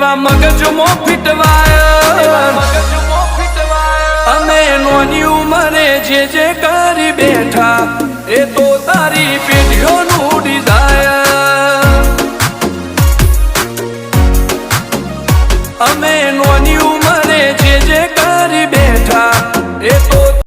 એવા મગજમો ફીટવાય અમે નોની ઉંમરે જે કરી બેઠા એ તો